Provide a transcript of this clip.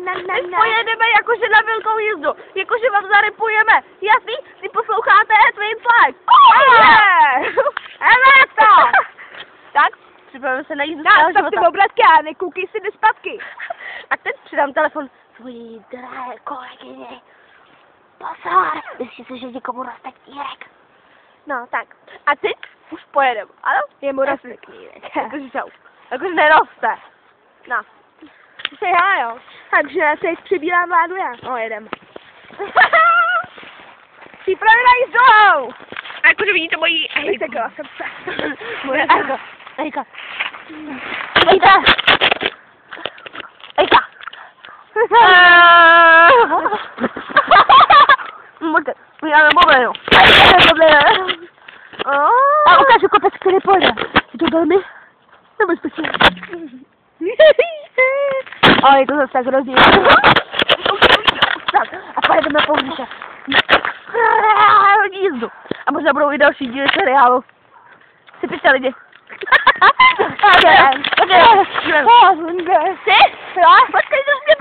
My pojedeme jakože na velkou jízdu, jakože vám zarypujeme. Jasný? Vy posloucháte Twins Live. To! Tak, připravíme se na jízdu svého života. Tak ty obratky a nekoukej si do zpátky. A teď přidám telefon svojí drahé kolegyně. Pozor, myslíš si, že někomu roste knírek. No, tak. A teď už pojedem, ano? Jemu roste knírek. Jakože čau. Jakože neroste. No. Se já, jo. Takže teď přibírám vládu já. No, jedem. Připravy na jízdu! A jakože vidíte mojí... Vysekala jsem se. Moje ego. Ejka. Ejka. Ejka. Můžete, vyjáme mobilu. A ukážu kopec, který pojde. Je to velmi nebezpečné. Ale je to zase tak rozdíl. Tak, a pojedeme po výše. Jízdu. A možná budou i další díly seriálu. Si pište lidi. Ty? Jo? Počkej, to mě